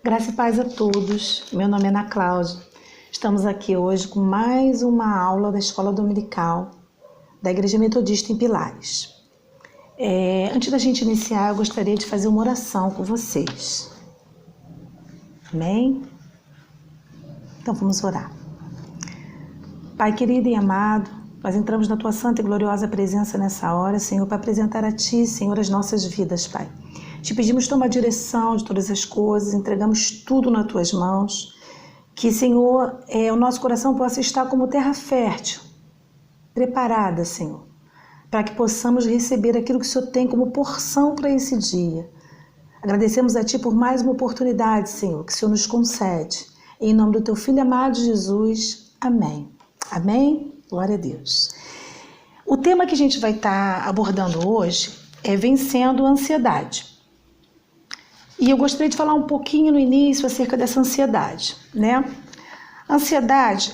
Graça e paz a todos. Meu nome é Ana Cláudia. Estamos aqui hoje com mais uma aula da Escola Dominical da Igreja Metodista em Pilares. Antes da gente iniciar, eu gostaria de fazer uma oração com vocês. Amém? Então vamos orar. Pai querido e amado, nós entramos na Tua santa e gloriosa presença nessa hora, Senhor, para apresentar a Ti, Senhor, as nossas vidas, Pai. Te pedimos tomar direção de todas as coisas, entregamos tudo nas Tuas mãos, que, Senhor, o nosso coração possa estar como terra fértil, preparada, Senhor, para que possamos receber aquilo que o Senhor tem como porção para esse dia. Agradecemos a Ti por mais uma oportunidade, Senhor, que o Senhor nos concede. Em nome do Teu Filho amado Jesus, amém. Amém? Glória a Deus. O tema que a gente vai estar abordando hoje é vencendo a ansiedade. E eu gostaria de falar um pouquinho no início acerca dessa ansiedade, né? A ansiedade,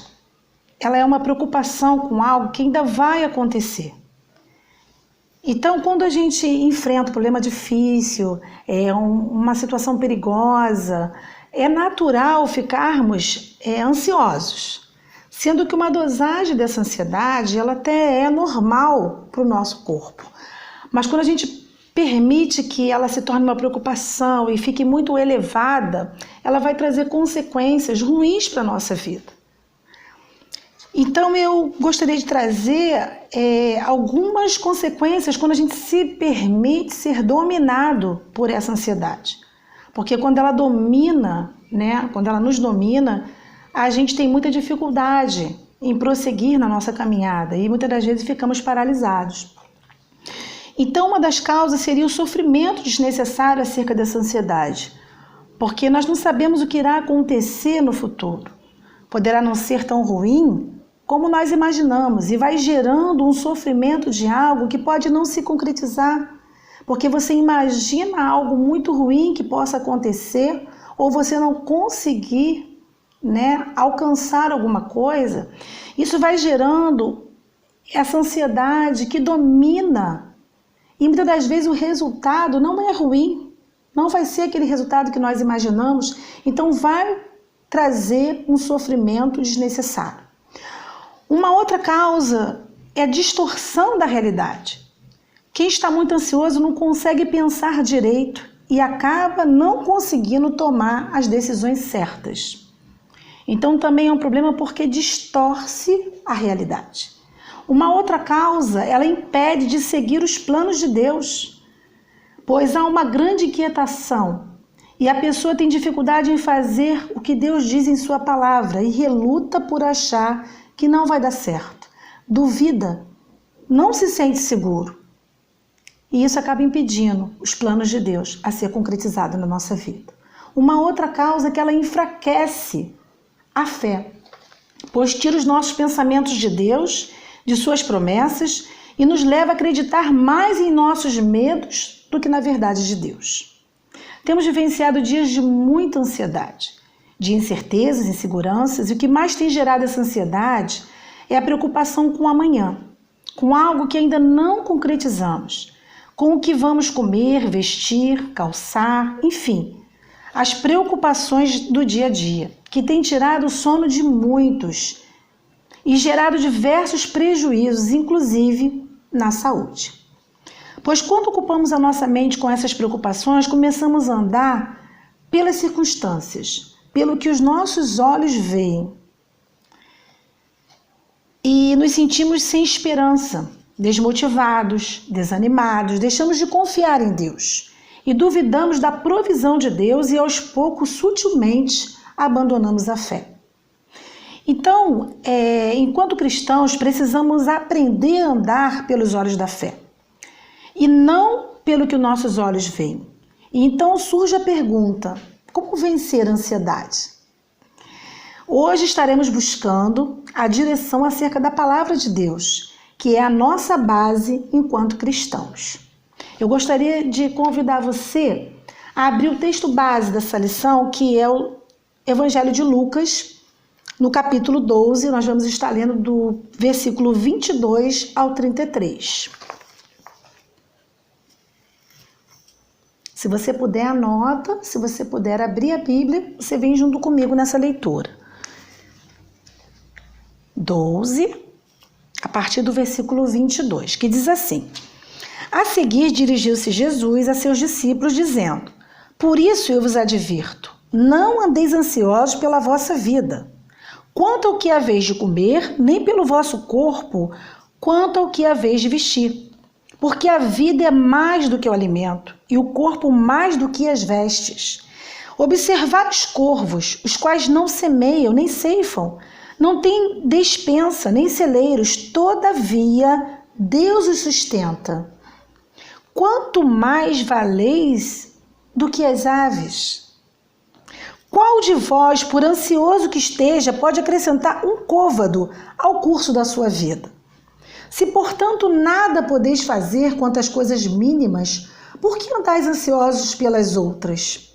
ela é uma preocupação com algo que ainda vai acontecer. Então, quando a gente enfrenta um problema difícil, uma situação perigosa, é natural ficarmos ansiosos, sendo que uma dosagem dessa ansiedade, ela até é normal para o nosso corpo. Mas quando a gente permite que ela se torne uma preocupação e fique muito elevada, ela vai trazer consequências ruins para a nossa vida. Então eu gostaria de trazer algumas consequências quando a gente se permite ser dominado por essa ansiedade. Porque quando ela domina, né, quando ela nos domina, a gente tem muita dificuldade em prosseguir na nossa caminhada e muitas das vezes ficamos paralisados. Então, uma das causas seria o sofrimento desnecessário acerca dessa ansiedade, porque nós não sabemos o que irá acontecer no futuro. Poderá não ser tão ruim como nós imaginamos e vai gerando um sofrimento de algo que pode não se concretizar, porque você imagina algo muito ruim que possa acontecer ou você não conseguir, né, alcançar alguma coisa. Isso vai gerando essa ansiedade que domina. E muitas das vezes o resultado não é ruim, não vai ser aquele resultado que nós imaginamos, então vai trazer um sofrimento desnecessário. Uma outra causa é a distorção da realidade. Quem está muito ansioso não consegue pensar direito e acaba não conseguindo tomar as decisões certas. Então também é um problema porque distorce a realidade. Uma outra causa, ela impede de seguir os planos de Deus, pois há uma grande inquietação e a pessoa tem dificuldade em fazer o que Deus diz em sua palavra e reluta por achar que não vai dar certo. Duvida, não se sente seguro. E isso acaba impedindo os planos de Deus a ser concretizados na nossa vida. Uma outra causa é que ela enfraquece a fé, pois tira os nossos pensamentos de Deus, de suas promessas e nos leva a acreditar mais em nossos medos do que na verdade de Deus. Temos vivenciado dias de muita ansiedade, de incertezas, inseguranças, e o que mais tem gerado essa ansiedade é a preocupação com o amanhã, com algo que ainda não concretizamos, com o que vamos comer, vestir, calçar, enfim, as preocupações do dia a dia, que têm tirado o sono de muitos e gerado diversos prejuízos, inclusive na saúde. Pois quando ocupamos a nossa mente com essas preocupações, começamos a andar pelas circunstâncias, pelo que os nossos olhos veem. E nos sentimos sem esperança, desmotivados, desanimados, deixamos de confiar em Deus e duvidamos da provisão de Deus e aos poucos, sutilmente, abandonamos a fé. Então, enquanto cristãos, precisamos aprender a andar pelos olhos da fé e não pelo que os nossos olhos veem. E então surge a pergunta: como vencer a ansiedade? Hoje estaremos buscando a direção acerca da palavra de Deus, que é a nossa base enquanto cristãos. Eu gostaria de convidar você a abrir o texto base dessa lição, que é o Evangelho de Lucas. No capítulo 12, nós vamos estar lendo do versículo 22 ao 33. Se você puder, anota. Se você puder abrir a Bíblia, você vem junto comigo nessa leitura. 12, a partir do versículo 22, que diz assim: A seguir dirigiu-se Jesus a seus discípulos, dizendo: Por isso eu vos advirto, não andeis ansiosos pela vossa vida, quanto ao que haveis de comer, nem pelo vosso corpo, quanto ao que haveis de vestir. Porque a vida é mais do que o alimento, e o corpo mais do que as vestes. Observai os corvos, os quais não semeiam, nem ceifam, não têm despensa, nem celeiros, todavia Deus os sustenta. Quanto mais valeis do que as aves? Qual de vós, por ansioso que esteja, pode acrescentar um côvado ao curso da sua vida? Se, portanto, nada podeis fazer quanto às coisas mínimas, por que andais ansiosos pelas outras?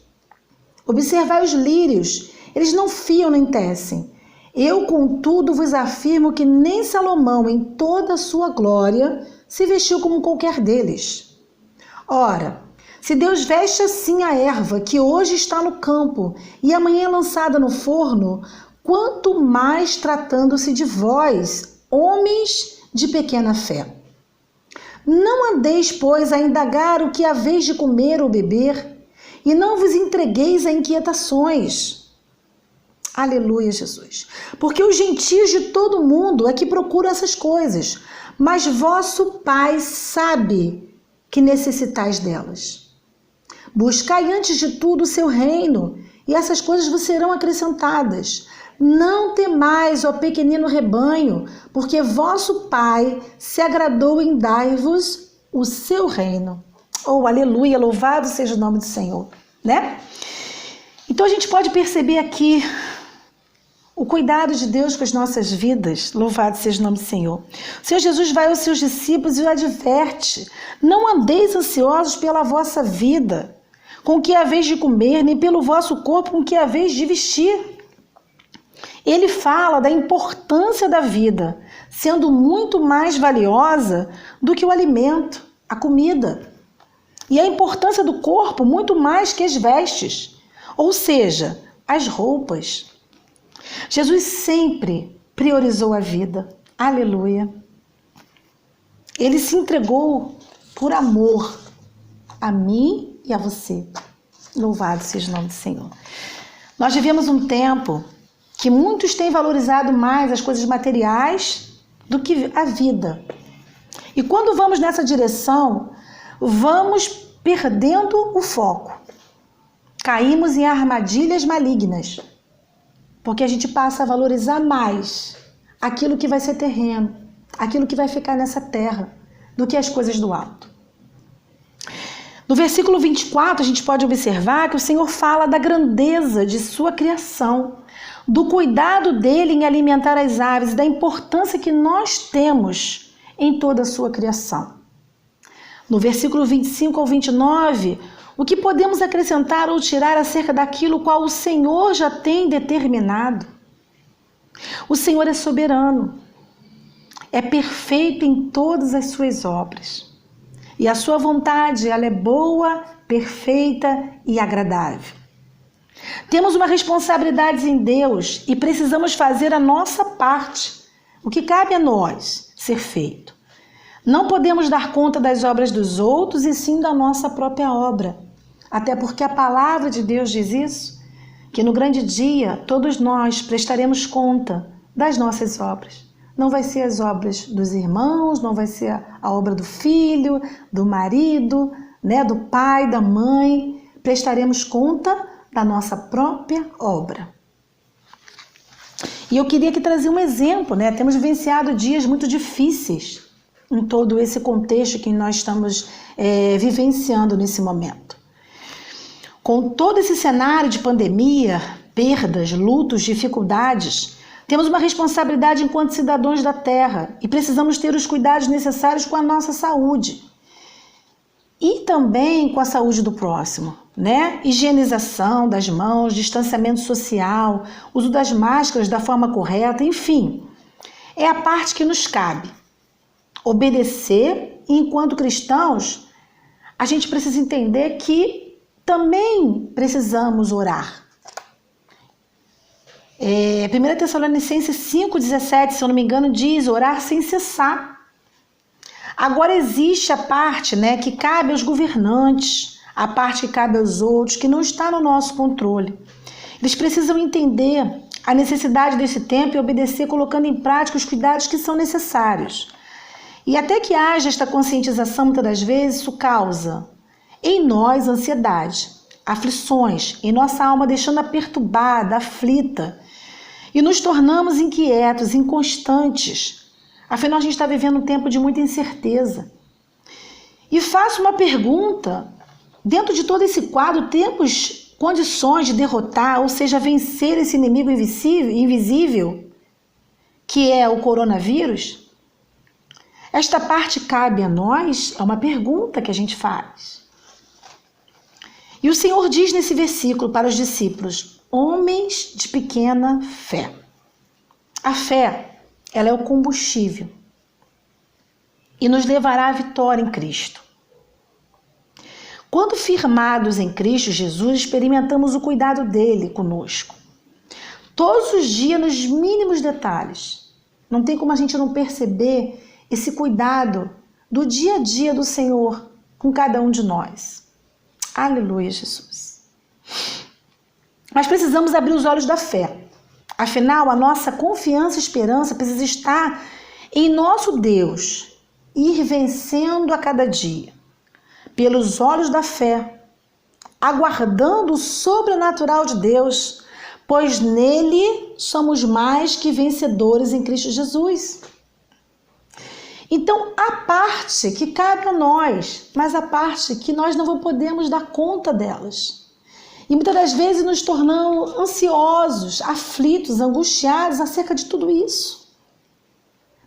Observai os lírios, eles não fiam nem tecem. Eu, contudo, vos afirmo que nem Salomão, em toda a sua glória, se vestiu como qualquer deles. Ora, se Deus veste assim a erva, que hoje está no campo e amanhã é lançada no forno, quanto mais tratando-se de vós, homens de pequena fé. Não andeis, pois, a indagar o que haveis de comer ou beber, e não vos entregueis a inquietações. Aleluia, Jesus. Porque os gentios de todo mundo é que procuram essas coisas, mas vosso Pai sabe que necessitais delas. Buscai antes de tudo o seu reino, e essas coisas vos serão acrescentadas. Não temais, ó pequenino rebanho, porque vosso Pai se agradou em dar-vos o seu reino. Oh, aleluia, louvado seja o nome do Senhor, né? Então a gente pode perceber aqui o cuidado de Deus com as nossas vidas, louvado seja o nome do Senhor. O Senhor Jesus vai aos seus discípulos e o adverte: não andeis ansiosos pela vossa vida, com o que haveis de comer, nem pelo vosso corpo, com o que haveis de vestir. Ele fala da importância da vida, sendo muito mais valiosa do que o alimento, a comida. E a importância do corpo muito mais que as vestes, ou seja, as roupas. Jesus sempre priorizou a vida. Aleluia. Ele se entregou por amor a mim e a você. Louvado seja o nome do Senhor. Nós vivemos um tempo que muitos têm valorizado mais as coisas materiais do que a vida. E quando vamos nessa direção, vamos perdendo o foco. Caímos em armadilhas malignas, porque a gente passa a valorizar mais aquilo que vai ser terreno, aquilo que vai ficar nessa terra, do que as coisas do alto. No versículo 24, a gente pode observar que o Senhor fala da grandeza de sua criação, do cuidado dele em alimentar as aves e da importância que nós temos em toda a sua criação. No versículo 25 ao 29, o que podemos acrescentar ou tirar acerca daquilo qual o Senhor já tem determinado? O Senhor é soberano, é perfeito em todas as suas obras. E a sua vontade, ela é boa, perfeita e agradável. Temos uma responsabilidade em Deus e precisamos fazer a nossa parte, o que cabe a nós ser feito. Não podemos dar conta das obras dos outros e sim da nossa própria obra. Até porque a palavra de Deus diz isso, que no grande dia todos nós prestaremos conta das nossas obras. Não vai ser as obras dos irmãos, não vai ser a obra do filho, do marido, né, do pai, da mãe. Prestaremos conta da nossa própria obra. E eu queria aqui trazer um exemplo, né? Temos vivenciado dias muito difíceis em todo esse contexto que nós estamos vivenciando nesse momento. Com todo esse cenário de pandemia, perdas, lutos, dificuldades, temos uma responsabilidade enquanto cidadãos da terra e precisamos ter os cuidados necessários com a nossa saúde e também com a saúde do próximo, né? Higienização das mãos, distanciamento social, uso das máscaras da forma correta, enfim, é a parte que nos cabe. Obedecer, e enquanto cristãos, a gente precisa entender que também precisamos orar. 1 Tessalonicenses 5,17, se eu não me engano, diz orar sem cessar. Agora existe a parte, né, que cabe aos governantes, a parte que cabe aos outros, que não está no nosso controle. Eles precisam entender a necessidade desse tempo e obedecer, colocando em prática os cuidados que são necessários. E até que haja esta conscientização, muitas das vezes, isso causa em nós ansiedade, aflições, em nossa alma deixando-a perturbada, aflita, e nos tornamos inquietos, inconstantes. Afinal, a gente está vivendo um tempo de muita incerteza. E faço uma pergunta, dentro de todo esse quadro, temos condições de derrotar, ou seja, vencer esse inimigo invisível, que é o coronavírus? Esta parte cabe a nós? É uma pergunta que a gente faz. E o Senhor diz nesse versículo para os discípulos: homens de pequena fé. A fé, ela é o combustível e nos levará à vitória em Cristo. Quando firmados em Cristo Jesus, experimentamos o cuidado dele conosco. Todos os dias, nos mínimos detalhes. Não tem como a gente não perceber esse cuidado do dia a dia do Senhor com cada um de nós. Aleluia, Jesus. Mas precisamos abrir os olhos da fé. Afinal, a nossa confiança e esperança precisa estar em nosso Deus, ir vencendo a cada dia, pelos olhos da fé, aguardando o sobrenatural de Deus, pois nele somos mais que vencedores em Cristo Jesus. Então, a parte que cabe a nós, mas a parte que nós não podemos dar conta delas. E muitas das vezes nos tornamos ansiosos, aflitos, angustiados acerca de tudo isso.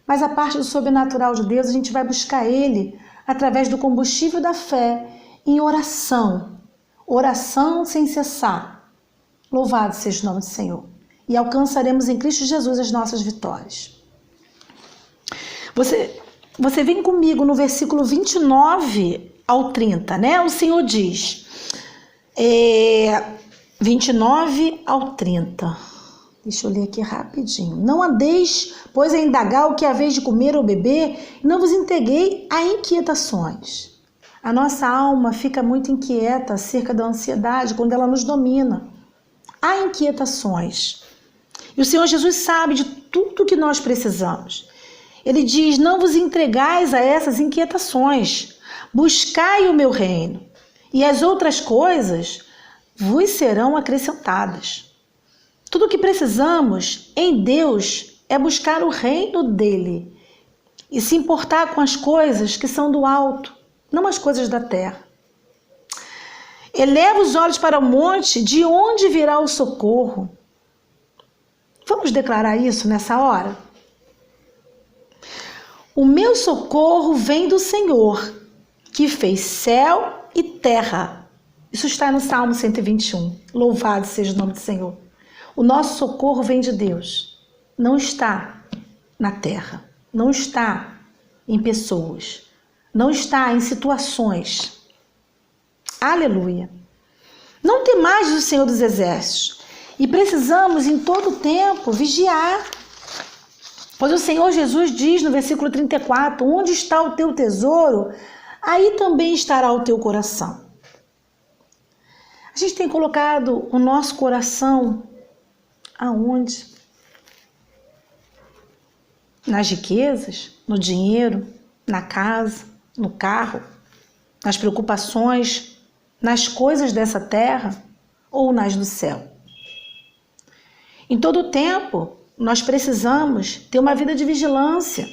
Mas a parte do sobrenatural de Deus, a gente vai buscar ele através do combustível da fé, em oração. Oração sem cessar. Louvado seja o nome do Senhor. E alcançaremos em Cristo Jesus as nossas vitórias. Você vem comigo no versículo 29 ao 30, né? O Senhor diz, 29 ao 30. Deixa eu ler aqui rapidinho. Não andeis, pois, a indagar o que é a vez de comer ou beber, e não vos entreguei a inquietações. A nossa alma fica muito inquieta acerca da ansiedade quando ela nos domina. Há inquietações. E o Senhor Jesus sabe de tudo que nós precisamos. Ele diz, não vos entregais a essas inquietações. Buscai o meu reino, e as outras coisas vos serão acrescentadas. Tudo o que precisamos em Deus é buscar o reino dele e se importar com as coisas que são do alto, não as coisas da terra. Eleva os olhos para o monte, de onde virá o socorro? Vamos declarar isso nessa hora? O meu socorro vem do Senhor, que fez céu e terra. Isso está no Salmo 121. Louvado seja o nome do Senhor. O nosso socorro vem de Deus. Não está na terra. Não está em pessoas. Não está em situações. Aleluia. Não temais o Senhor dos Exércitos. E precisamos em todo tempo vigiar. Pois o Senhor Jesus diz no versículo 34, onde está o teu tesouro, aí também estará o teu coração. A gente tem colocado o nosso coração aonde? Nas riquezas, no dinheiro, na casa, no carro, nas preocupações, nas coisas dessa terra ou nas do céu? Em todo tempo, nós precisamos ter uma vida de vigilância,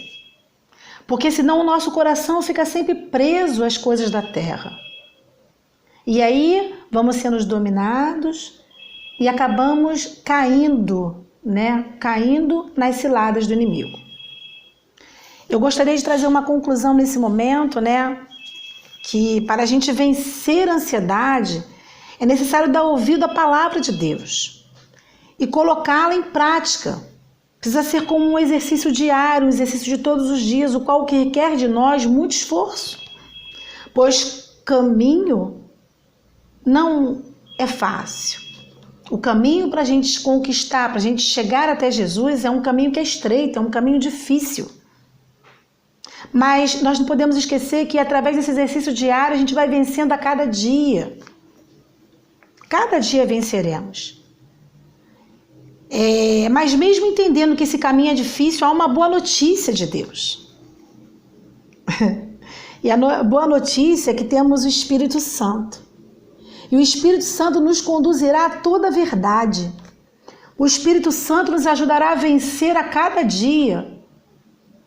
porque senão o nosso coração fica sempre preso às coisas da terra. E aí vamos sendo dominados e acabamos caindo, né? Caindo nas ciladas do inimigo. Eu gostaria de trazer uma conclusão nesse momento, né? Que para a gente vencer a ansiedade é necessário dar ouvido à palavra de Deus e colocá-la em prática. Precisa ser como um exercício diário, um exercício de todos os dias, o qual requer de nós muito esforço, pois caminho não é fácil. O caminho para a gente conquistar, para a gente chegar até Jesus é um caminho que é estreito, é um caminho difícil. Mas nós não podemos esquecer que através desse exercício diário a gente vai vencendo a cada dia. Cada dia venceremos. Mas mesmo entendendo que esse caminho é difícil, há uma boa notícia de Deus. E a boa notícia é que temos o Espírito Santo. E o Espírito Santo nos conduzirá a toda a verdade. O Espírito Santo nos ajudará a vencer a cada dia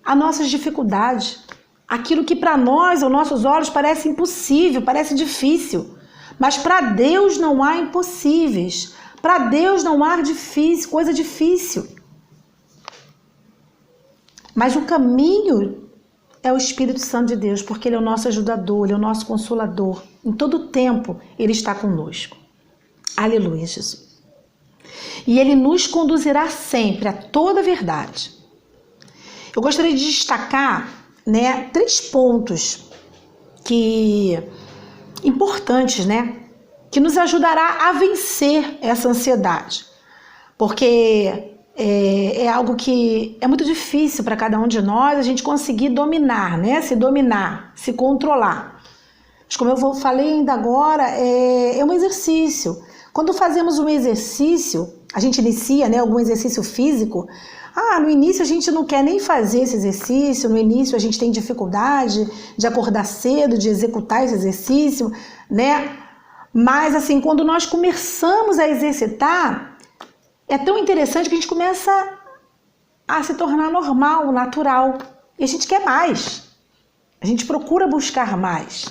as nossas dificuldades. Aquilo que para nós, aos nossos olhos, parece impossível, parece difícil. Mas para Deus não há impossíveis. Para Deus não há coisa difícil. Mas o caminho é o Espírito Santo de Deus, porque Ele é o nosso ajudador, Ele é o nosso consolador. Em todo tempo, Ele está conosco. Aleluia, Jesus. E Ele nos conduzirá sempre a toda a verdade. Eu gostaria de destacar, 3 pontos importantes, que nos ajudará a vencer essa ansiedade. Porque é algo que é muito difícil para cada um de nós a gente conseguir dominar, se dominar, se controlar. Mas como eu falei ainda agora, é um exercício. Quando fazemos um exercício, a gente inicia algum exercício físico, no início a gente não quer nem fazer esse exercício, no início a gente tem dificuldade de acordar cedo, de executar esse exercício, Mas assim, quando nós começamos a exercitar, é tão interessante que a gente começa a se tornar normal, natural. E a gente quer mais. A gente procura buscar mais.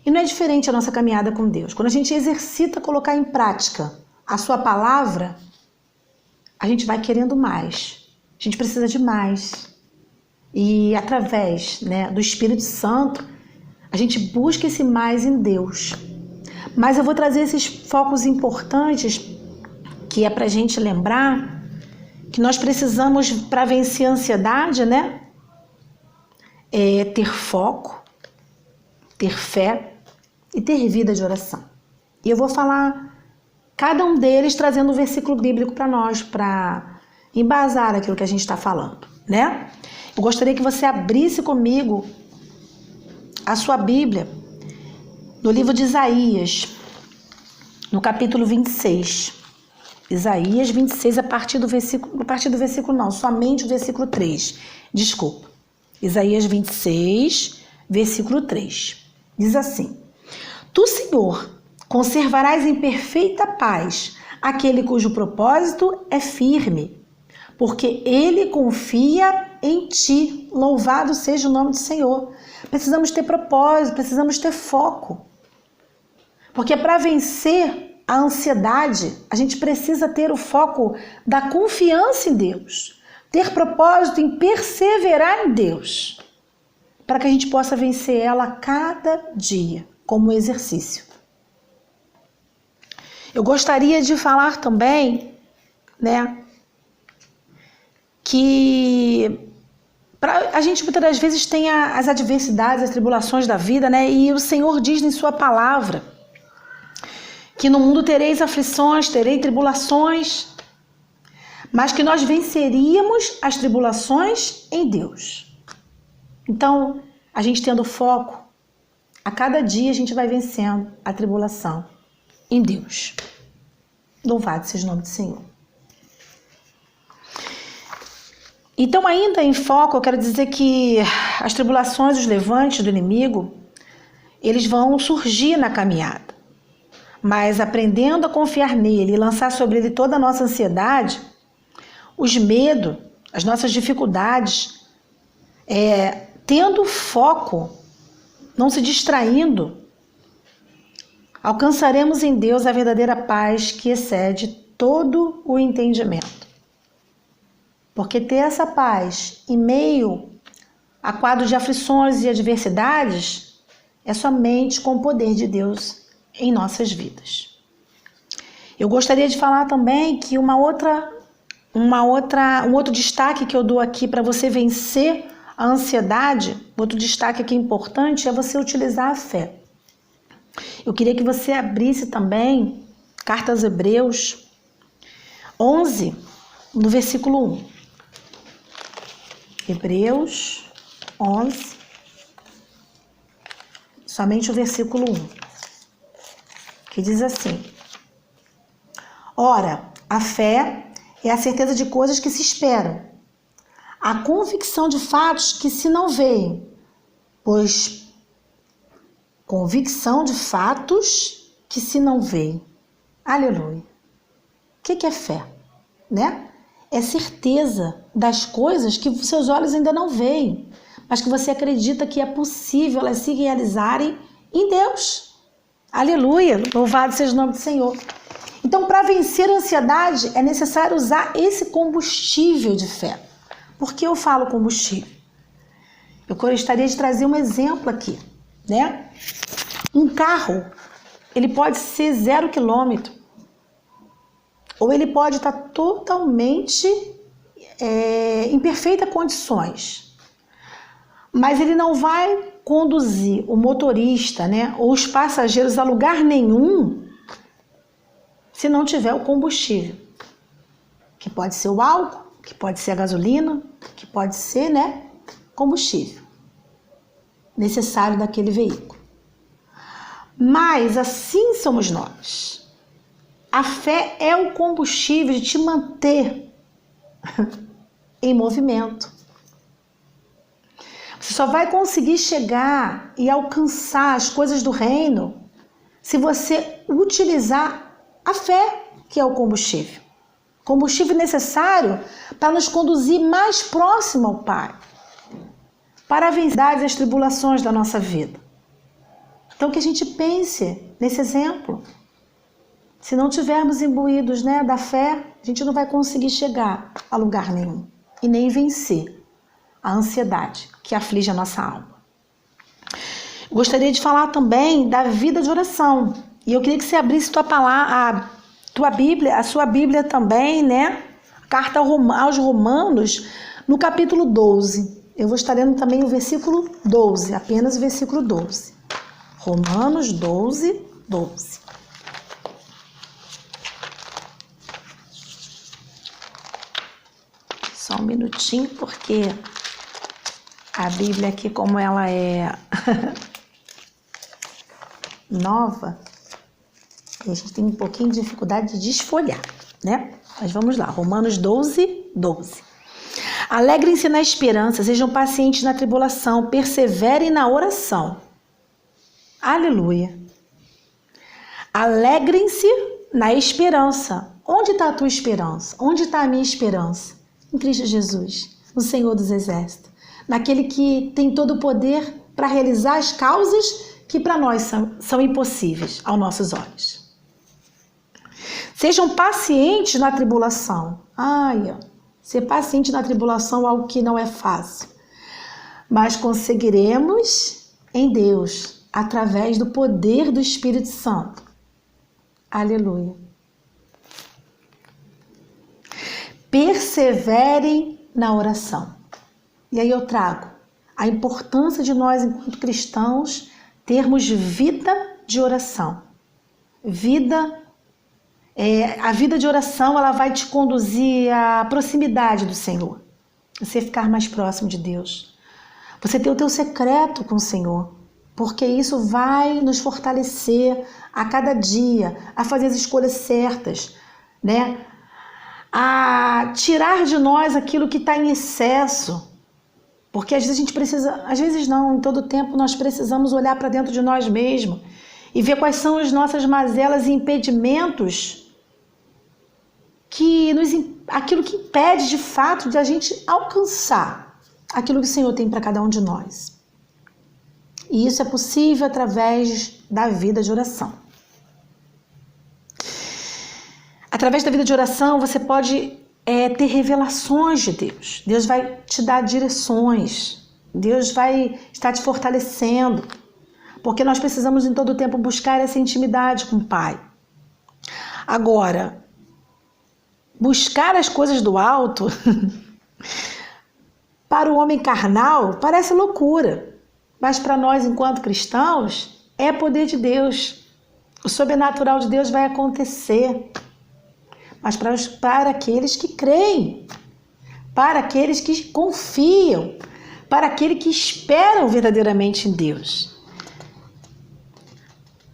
E não é diferente a nossa caminhada com Deus. Quando a gente exercita colocar em prática a sua palavra, a gente vai querendo mais. A gente precisa de mais. E através do Espírito Santo, a gente busca esse mais em Deus. Mas eu vou trazer esses focos importantes, que é para a gente lembrar que nós precisamos, para vencer a ansiedade, ter foco, ter fé e ter vida de oração. E eu vou falar cada um deles trazendo um versículo bíblico para nós, para embasar aquilo que a gente está falando, Eu gostaria que você abrisse comigo a sua Bíblia no livro de Isaías, no capítulo 26. Isaías 26, somente o versículo 3. Desculpa. Isaías 26, versículo 3. Diz assim: Tu, Senhor, conservarás em perfeita paz aquele cujo propósito é firme, porque ele confia em ti. Louvado seja o nome do Senhor. Precisamos ter propósito, precisamos ter foco. Porque para vencer a ansiedade, a gente precisa ter o foco da confiança em Deus. Ter propósito em perseverar em Deus. Para que a gente possa vencer ela a cada dia, como exercício. Eu gostaria de falar também, que a gente muitas das vezes tem as adversidades, as tribulações da vida, e o Senhor diz em sua palavra que no mundo tereis aflições, terei tribulações, mas que nós venceríamos as tribulações em Deus. Então, a gente tendo foco, a cada dia a gente vai vencendo a tribulação em Deus. Louvado seja o nome do Senhor. Então, ainda em foco, eu quero dizer que as tribulações, os levantes do inimigo, eles vão surgir na caminhada. Mas aprendendo a confiar nele e lançar sobre ele toda a nossa ansiedade, os medos, as nossas dificuldades, tendo foco, não se distraindo, alcançaremos em Deus a verdadeira paz que excede todo o entendimento. Porque ter essa paz em meio a quadros de aflições e adversidades é somente com o poder de Deus em nossas vidas. Eu gostaria de falar também que um outro destaque que eu dou aqui para você vencer a ansiedade, outro destaque aqui importante é você utilizar a fé. Eu queria que você abrisse também Carta aos Hebreus 11, no versículo 1. Hebreus 11, somente o versículo 1, que diz assim: Ora, a fé é a certeza de coisas que se esperam, a convicção de fatos que se não veem, pois convicção de fatos que se não veem. Aleluia. O que é fé? Né? É certeza das coisas que seus olhos ainda não veem, mas que você acredita que é possível elas se realizarem em Deus. Aleluia. Louvado seja o nome do Senhor. Então, para vencer a ansiedade, é necessário usar esse combustível de fé. Por que eu falo combustível? Eu gostaria de trazer um exemplo aqui, né? Um carro, ele pode ser 0 quilômetro, ou ele pode estar totalmente em perfeitas condições, mas ele não vai conduzir o motorista, né, ou os passageiros a lugar nenhum se não tiver o combustível, que pode ser o álcool, que pode ser a gasolina, que pode ser, né, combustível necessário daquele veículo. Mas assim somos nós. A fé é o combustível de te manter em movimento. Você só vai conseguir chegar e alcançar as coisas do reino se você utilizar a fé, que é o combustível. Combustível necessário para nos conduzir mais próximo ao Pai, para vencer as tribulações da nossa vida. Então que a gente pense nesse exemplo. Se não tivermos imbuídos, né, da fé, a gente não vai conseguir chegar a lugar nenhum e nem vencer a ansiedade que aflige a nossa alma. Gostaria de falar também da vida de oração. E eu queria que você abrisse a sua Bíblia também, né? Carta aos Romanos, no capítulo 12. Eu vou estar lendo também o versículo 12, apenas o versículo 12. Romanos 12, 12. Só um minutinho, porque a Bíblia aqui, como ela é nova, a gente tem um pouquinho de dificuldade de desfolhar, né? Mas vamos lá, Romanos 12, 12. Alegrem-se na esperança, sejam pacientes na tribulação, perseverem na oração. Aleluia. Alegrem-se na esperança. Onde está a tua esperança? Onde está a minha esperança? Em Cristo Jesus, no Senhor dos Exércitos, naquele que tem todo o poder para realizar as causas que para nós são impossíveis aos nossos olhos. Sejam pacientes na tribulação. Ser paciente na tribulação é algo que não é fácil, mas conseguiremos em Deus, através do poder do Espírito Santo. Aleluia. Perseverem na oração. E aí eu trago a importância de nós, enquanto cristãos, termos vida de oração. A vida de oração, ela vai te conduzir à proximidade do Senhor. Você ficar mais próximo de Deus. Você ter o teu secreto com o Senhor. Porque isso vai nos fortalecer a cada dia, a fazer as escolhas certas, né? A tirar de nós aquilo que está em excesso, porque às vezes a gente precisa, às vezes não, em todo tempo nós precisamos olhar para dentro de nós mesmos e ver quais são as nossas mazelas e impedimentos, aquilo que impede de fato de a gente alcançar aquilo que o Senhor tem para cada um de nós. E isso é possível através da vida de oração. Através da vida de oração, você pode ter revelações de Deus. Deus vai te dar direções. Deus vai estar te fortalecendo. Porque nós precisamos em todo tempo buscar essa intimidade com o Pai. Agora, buscar as coisas do alto, para o homem carnal, parece loucura. Mas para nós, enquanto cristãos, É poder de Deus. O sobrenatural de Deus vai acontecer. Mas para aqueles que creem, para aqueles que confiam, para aqueles que esperam verdadeiramente em Deus.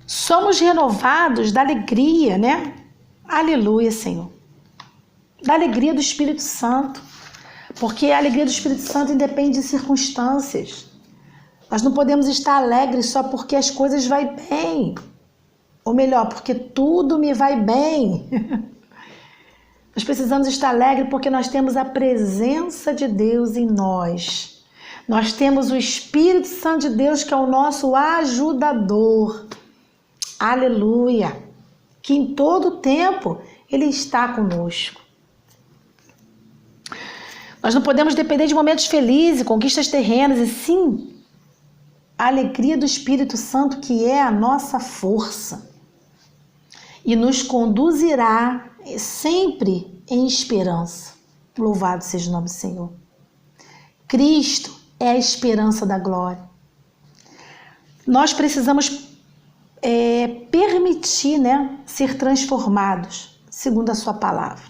Somos renovados da alegria, né? Aleluia, Senhor. Da alegria do Espírito Santo. Porque a alegria do Espírito Santo independe de circunstâncias. Nós não podemos estar alegres só porque as coisas vão bem. Ou melhor, porque tudo me vai bem. Nós precisamos estar alegres porque nós temos a presença de Deus em nós. Nós temos o Espírito Santo de Deus que é o nosso ajudador. Aleluia! Que em todo tempo Ele está conosco. Nós não podemos depender de momentos felizes, conquistas terrenas, e sim a alegria do Espírito Santo, que é a nossa força. E nos conduzirá sempre em esperança. Louvado seja o nome do Senhor. Cristo é a esperança da glória. Nós precisamos permitir, né, ser transformados, segundo a sua palavra.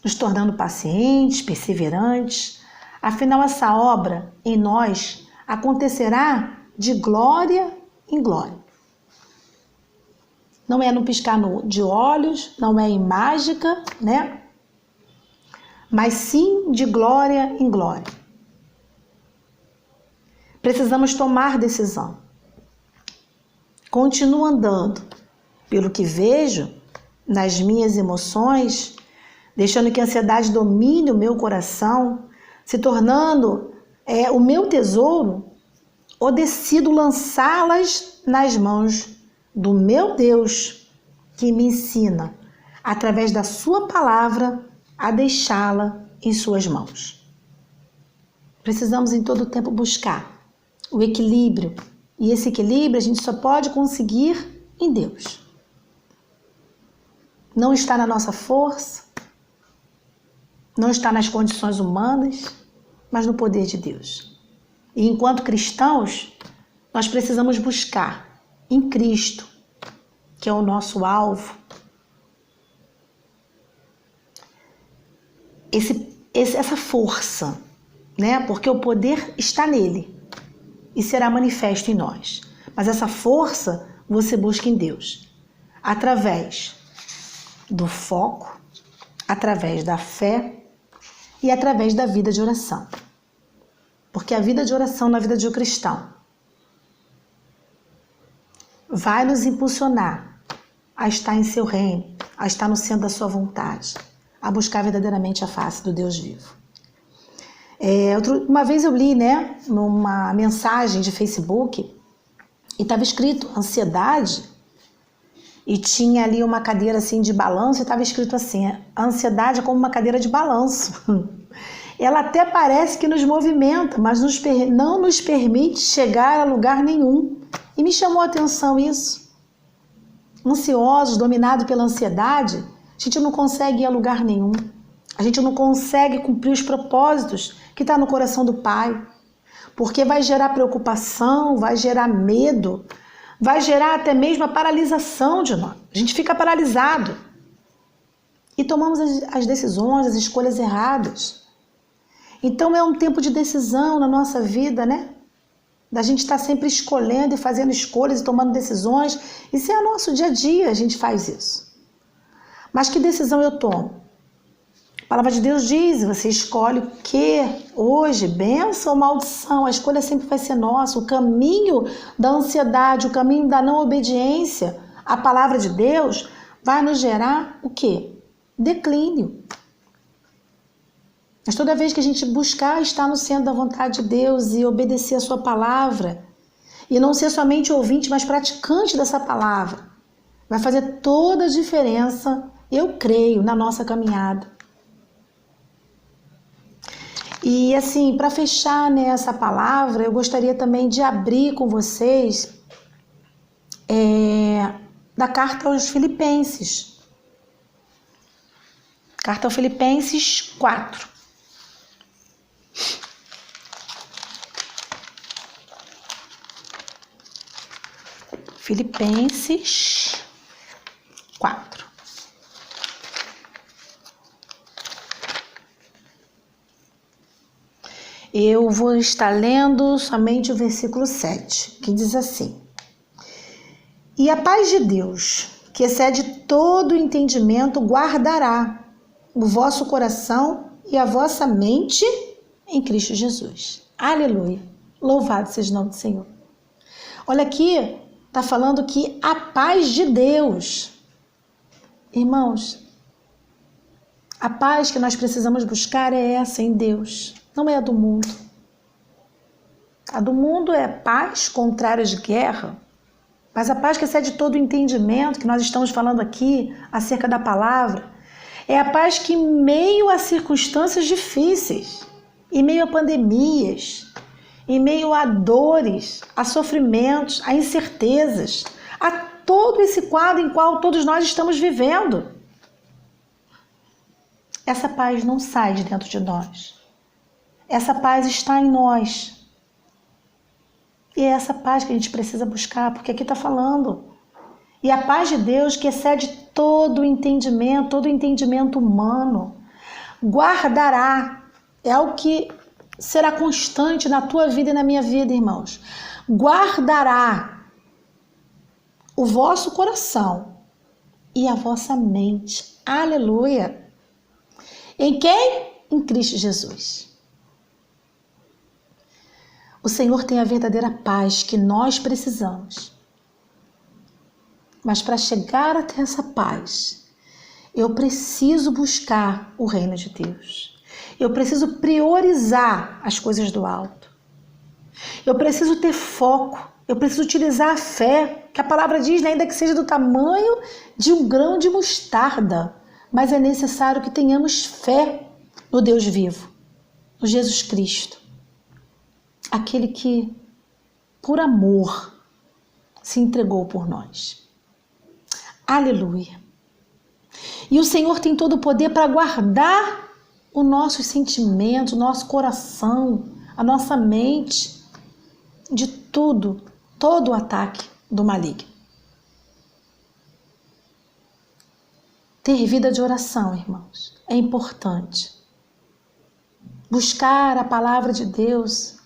Nos tornando pacientes, perseverantes. Afinal, essa obra em nós acontecerá de glória em glória. Não é no piscar de olhos, não é em mágica, né? Mas sim de glória em glória. Precisamos tomar decisão. Continuo andando pelo que vejo nas minhas emoções, deixando que a ansiedade domine o meu coração, se tornando o meu tesouro, ou decido lançá-las nas mãos do meu Deus, que me ensina, através da sua palavra, a deixá-la em suas mãos. Precisamos em todo tempo buscar o equilíbrio, e esse equilíbrio a gente só pode conseguir em Deus. Não está na nossa força, não está nas condições humanas, mas no poder de Deus. E enquanto cristãos, nós precisamos buscar em Cristo, que é o nosso alvo, essa força, né? Porque o poder está nele e será manifesto em nós. Mas essa força você busca em Deus, através do foco, através da fé e através da vida de oração. Porque a vida de oração na vida de um cristão vai nos impulsionar a estar em seu reino, a estar no centro da sua vontade, a buscar verdadeiramente a face do Deus vivo. Uma vez eu li, né, numa mensagem de Facebook, e estava escrito ansiedade, e tinha ali uma cadeira assim de balanço, e estava escrito assim: a ansiedade é como uma cadeira de balanço. Ela até parece que nos movimenta, mas não nos permite chegar a lugar nenhum. E me chamou a atenção isso. Ansiosos, dominados pela ansiedade, a gente não consegue ir a lugar nenhum. A gente não consegue cumprir os propósitos que estão no coração do Pai. Porque vai gerar preocupação, vai gerar medo, vai gerar até mesmo a paralisação de nós. A gente fica paralisado. E tomamos as decisões, as escolhas erradas. Então é um tempo de decisão na nossa vida, né? Da gente estar sempre escolhendo e fazendo escolhas e tomando decisões. Isso é o nosso dia a dia, a gente faz isso. Mas que decisão eu tomo? A palavra de Deus diz, você escolhe o que hoje, bênção ou maldição, a escolha sempre vai ser nossa. O caminho da ansiedade, o caminho da não obediência à palavra de Deus vai nos gerar o quê? Declínio. Mas toda vez que a gente buscar estar no centro da vontade de Deus e obedecer a sua palavra, e não ser somente ouvinte, mas praticante dessa palavra, vai fazer toda a diferença, eu creio, na nossa caminhada. E assim, para fechar nessa palavra, eu gostaria também de abrir com vocês da carta aos Filipenses. Carta aos Filipenses 4. Filipenses 4. Eu vou estar lendo somente o versículo 7, que diz assim: E a paz de Deus, que excede todo o entendimento, guardará o vosso coração e a vossa mente em Cristo Jesus. Aleluia! Louvado seja o nome do Senhor. Olha aqui, está falando que a paz de Deus. Irmãos, a paz que nós precisamos buscar é essa em Deus, não é a do mundo. A do mundo é paz contrária de guerra, mas a paz que excede todo o entendimento que nós estamos falando aqui acerca da palavra, é a paz que em meio a circunstâncias difíceis, em meio a pandemias, em meio a dores, a sofrimentos, a incertezas, a todo esse quadro em qual todos nós estamos vivendo. Essa paz não sai de dentro de nós. Essa paz está em nós. E é essa paz que a gente precisa buscar, porque aqui está falando. E a paz de Deus que excede todo o entendimento humano, guardará. É algo que será constante na tua vida e na minha vida, irmãos. Guardará o vosso coração e a vossa mente. Aleluia! Em quem? Em Cristo Jesus. O Senhor tem a verdadeira paz que nós precisamos. Mas para chegar até essa paz, eu preciso buscar o reino de Deus. Eu preciso priorizar as coisas do alto. Eu preciso ter foco. Eu preciso utilizar a fé, que a palavra diz, né, ainda que seja do tamanho de um grão de mostarda. Mas é necessário que tenhamos fé no Deus vivo, no Jesus Cristo. Aquele que, por amor, se entregou por nós. Aleluia! E o Senhor tem todo o poder para guardar os nossos sentimentos, o nosso coração, a nossa mente, de tudo, todo o ataque do maligno. Ter vida de oração, irmãos, é importante. Buscar a palavra de Deus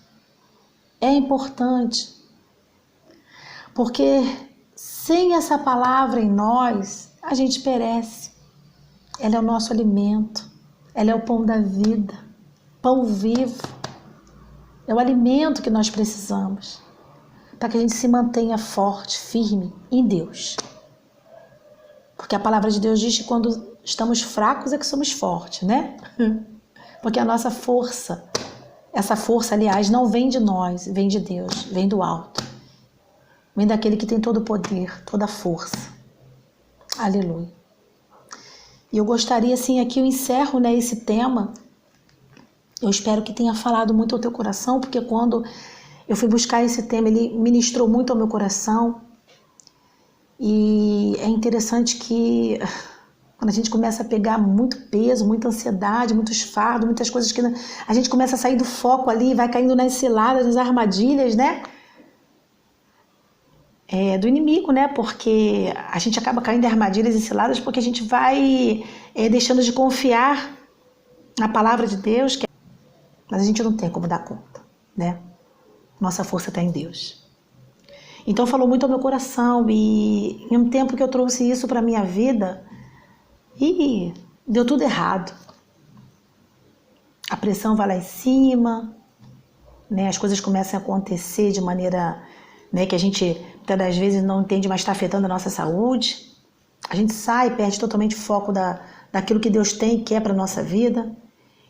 é importante, porque sem essa palavra em nós, a gente perece. Ela é o nosso alimento, ela é o pão da vida, pão vivo. É o alimento que nós precisamos para que a gente se mantenha forte, firme em Deus. Porque a palavra de Deus diz que quando estamos fracos é que somos fortes, né? Porque a nossa força, essa força, aliás, não vem de nós, vem de Deus, vem do alto. Vem daquele que tem todo o poder, toda a força. Aleluia. E eu gostaria, assim, aqui eu encerro, né, esse tema. Eu espero que tenha falado muito ao teu coração, porque quando eu fui buscar esse tema, ele ministrou muito ao meu coração. E é interessante que quando a gente começa a pegar muito peso, muita ansiedade, muitos fardos, muitas coisas que a gente começa a sair do foco ali, vai caindo nas ciladas, nas armadilhas, né? Do inimigo, né? Porque a gente acaba caindo em armadilhas e ciladas porque a gente vai deixando de confiar na palavra de Deus, mas a gente não tem como dar conta, né? Nossa força está em Deus. Então falou muito ao meu coração e em um tempo que eu trouxe isso para a minha vida e deu tudo errado. A pressão vai lá em cima, né? As coisas começam a acontecer de maneira, né, que a gente muitas das vezes não entende, mas está afetando a nossa saúde. A gente sai, perde totalmente o foco daquilo que Deus tem e quer para a nossa vida.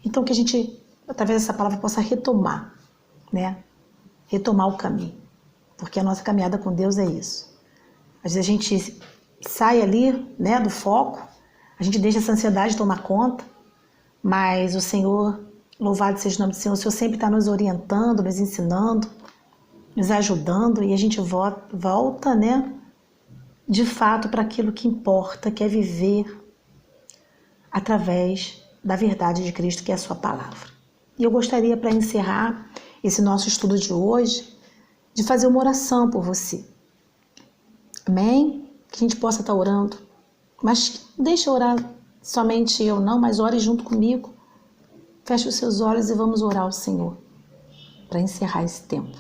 Então que a gente, através dessa palavra, possa retomar, né? Retomar o caminho. Porque a nossa caminhada com Deus é isso. Às vezes a gente sai ali, né, do foco, a gente deixa essa ansiedade tomar conta, mas o Senhor, louvado seja o nome do Senhor, o Senhor sempre está nos orientando, nos ensinando, nos ajudando, e a gente volta, né, de fato para aquilo que importa, que é viver através da verdade de Cristo, que é a sua palavra. E eu gostaria, para encerrar esse nosso estudo de hoje, de fazer uma oração por você. Amém? Que a gente possa estar orando. Mas deixa eu orar somente eu não, mas ore junto comigo. Feche os seus olhos e vamos orar ao Senhor para encerrar esse tempo.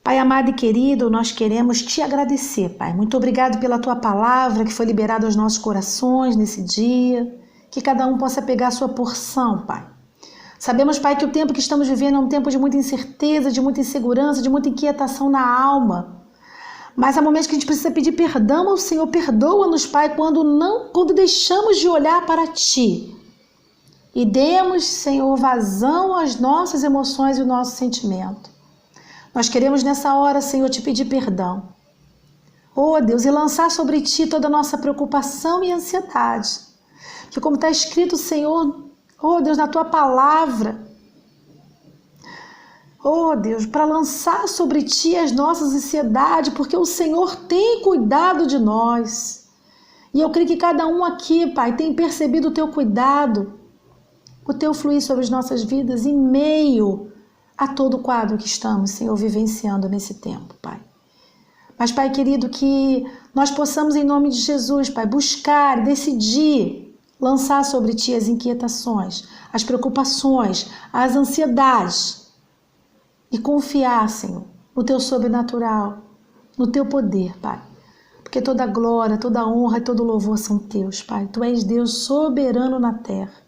Pai amado e querido, nós queremos te agradecer, Pai. Muito obrigado pela tua palavra que foi liberada aos nossos corações nesse dia. Que cada um possa pegar a sua porção, Pai. Sabemos, Pai, que o tempo que estamos vivendo é um tempo de muita incerteza, de muita insegurança, de muita inquietação na alma. Mas há momentos que a gente precisa pedir perdão ao Senhor. Perdoa-nos, Pai, quando deixamos de olhar para Ti. E demos, Senhor, vazão às nossas emoções e o nosso sentimento. Nós queremos nessa hora, Senhor, te pedir perdão. Oh, Deus, e lançar sobre Ti toda a nossa preocupação e ansiedade. Que como está escrito, Senhor, oh, Deus, na Tua palavra, oh, Deus, para lançar sobre Ti as nossas ansiedades, porque o Senhor tem cuidado de nós. E eu creio que cada um aqui, Pai, tem percebido o Teu cuidado, o Teu fluir sobre as nossas vidas em meio a todo o quadro que estamos, Senhor, vivenciando nesse tempo, Pai. Mas, Pai querido, que nós possamos, em nome de Jesus, Pai, buscar, decidir, lançar sobre Ti as inquietações, as preocupações, as ansiedades e confiar, Senhor, no Teu sobrenatural, no Teu poder, Pai. Porque toda glória, toda honra e todo louvor são Teus, Pai. Tu és Deus soberano na terra.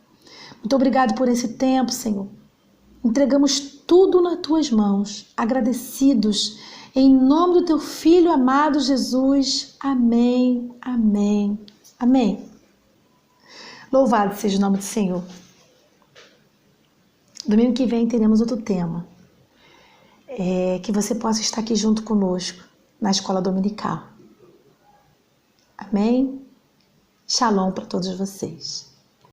Muito obrigado por esse tempo, Senhor. Entregamos tudo nas Tuas mãos, agradecidos, em nome do Teu Filho amado Jesus. Amém, amém, amém. Louvado seja o nome do Senhor. Domingo que vem teremos outro tema. Que você possa estar aqui junto conosco na escola dominical. Amém? Shalom para todos vocês.